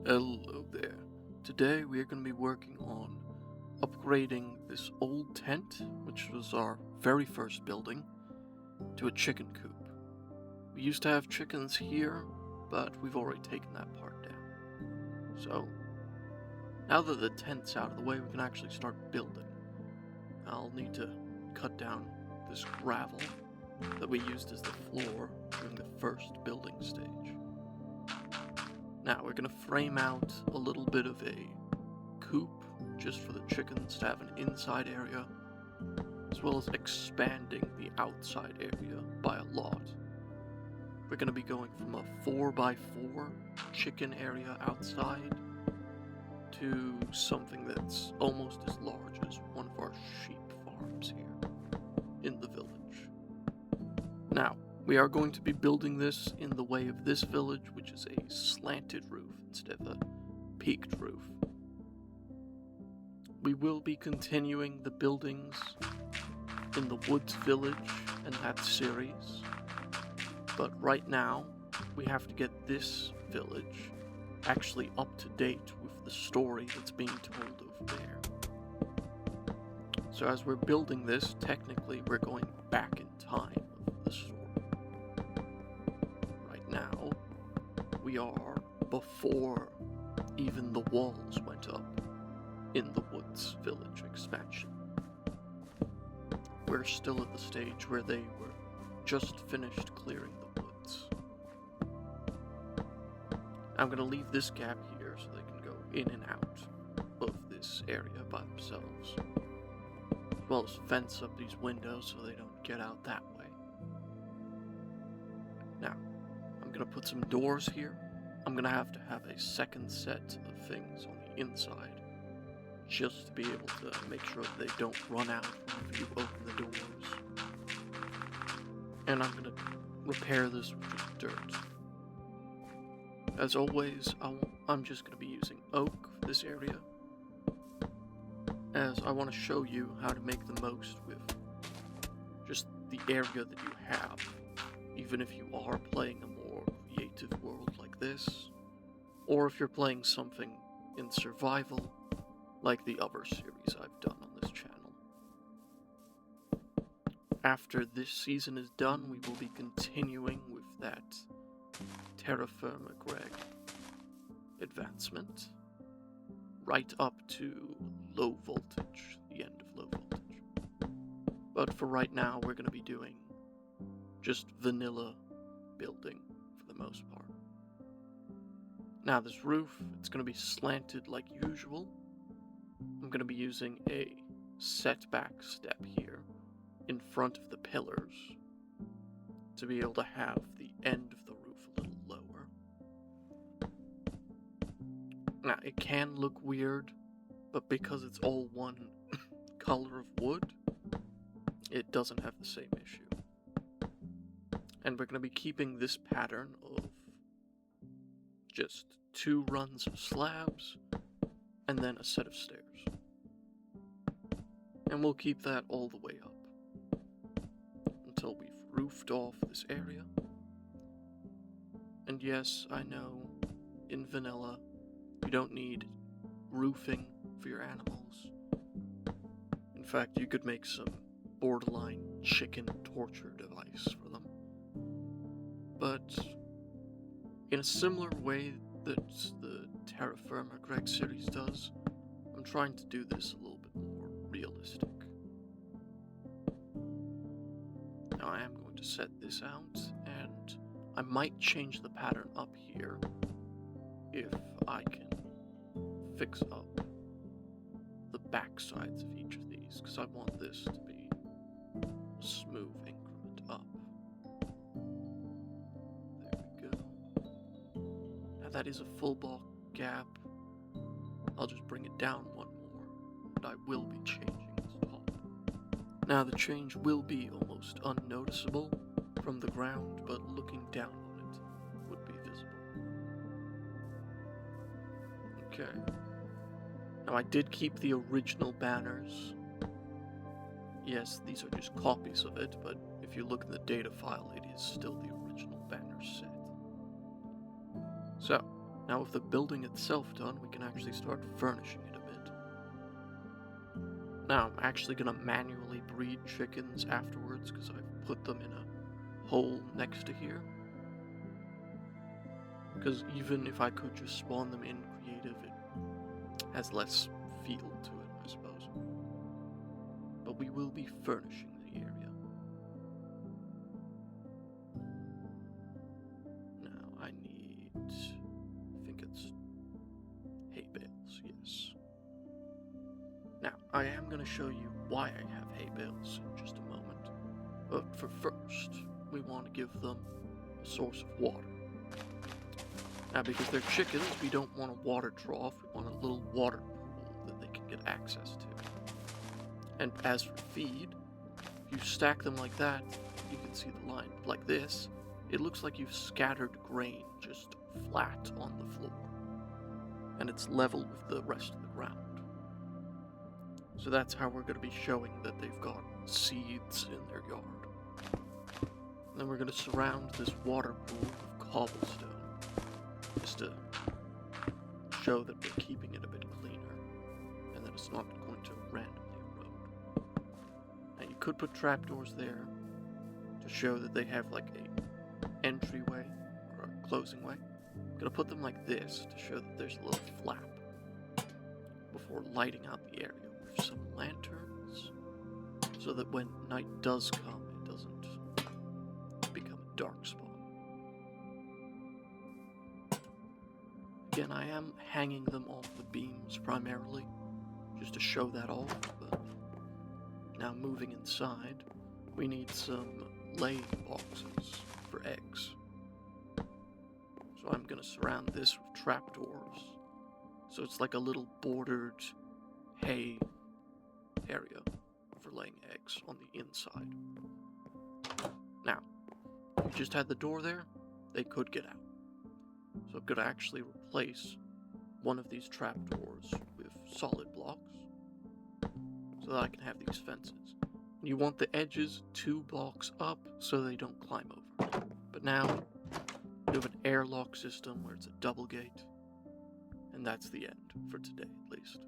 Hello there. Today we are going to be working on upgrading this old tent, which was our very first building, to a chicken coop. We used to have chickens here, but we've already taken that part down. So, now that the tent's out of the way, we can actually start building. I'll need to cut down this gravel that we used as the floor during the first building stage. Now we're going to frame out a little bit of a coop just for the chickens to have an inside area, as well as expanding the outside area by a lot. We're going to be going from a 4x4 chicken area outside to something that's almost as large as one of our sheep farms here in the village. Now, we are going to be building this in the way of this village, which is a slanted roof instead of a peaked roof. We will be continuing the buildings in the Woods Village and that series, but right now we have to get this village actually up to date with the story that's being told over there. So as we're building this, technically we're going back in time of the story. Now, we are before even the walls went up in the Woods Village expansion. We're still at the stage where they were just finished clearing the woods. I'm going to leave this gap here so they can go in and out of this area by themselves, as well as fence up these windows so they don't get out that way. Now, I'm going to put some doors here. I'm going to have a second set of things on the inside, just to be able to make sure that they don't run out whenever you open the doors. And I'm going to repair this with just dirt. As always, I'm just going to be using oak for this area, as I want to show you how to make the most with just the area that you have, even if you are playing a more creative world like this, or if you're playing something in survival like the other series I've done on this channel. After this season is done, we will be continuing with that Terra Firma Greg advancement right up to low voltage, the end of low voltage. But for right now, we're going to be doing just vanilla building for the most part. Now this roof, it's going to be slanted like usual. I'm going to be using a setback step here in front of the pillars to be able to have the end of the roof a little lower. Now it can look weird, but because it's all one color of wood, it doesn't have the same issue. And we're going to be keeping this pattern of just 2 runs of slabs and then a set of stairs. And we'll keep that all the way up until we've roofed off this area. And yes, I know, in vanilla, you don't need roofing for your animals. In fact, you could make some borderline chicken torture device for them. But in a similar way that the Terra Firma Greg series does, I'm trying to do this a little bit more realistic. Now I am going to set this out, and I might change the pattern up here if I can fix up the back sides of each of these, because I want this to be a smooth increment up. That is a full block gap. I'll just bring it down one more, and I will be changing its top. Now the change will be almost unnoticeable from the ground, but looking down on it would be visible. Okay. Now I did keep the original banners. Yes, these are just copies of it, but if you look in the data file, it is still the original banner set. So, Now with the building itself done, we can actually start furnishing it a bit. Now I'm actually going to manually breed chickens afterwards because I've put them in a hole next to here. Because even if I could just spawn them in creative, it has less feel to it, I suppose. But we will be furnishing the area. Now I think it's hay bales, yes. Now, I am going to show you why I have hay bales in just a moment. But for first, we want to give them a source of water. Now, because they're chickens, we don't want a water trough, we want a little water pool that they can get access to. And as for feed, if you stack them like that, you can see the line. Like this, it looks like you've scattered grain just flat on the floor. And it's level with the rest of the ground. So that's how we're going to be showing that they've got seeds in their yard. And then we're going to surround this water pool with cobblestone, just to show that we're keeping it a bit cleaner, and that it's not going to randomly erode. Now you could put trapdoors there, to show that they have like a entryway, or a closing way. I'm going to put them like this, to show that there's a little flap, before lighting out the area with some lanterns, so that when night does come, it doesn't become a dark spot. Again, I am hanging them off the beams primarily, just to show that off, but now moving inside, we need some laying boxes for eggs. So I'm going to surround this with trapdoors, so it's like a little bordered hay area for laying eggs on the inside. Now, if you just had the door there, they could get out. So I'm going to actually replace one of these trapdoors with solid blocks, so that I can have these fences. You want the edges 2 blocks up so they don't climb over. But now, you have an airlock system where it's a double gate, and that's the end for today at least.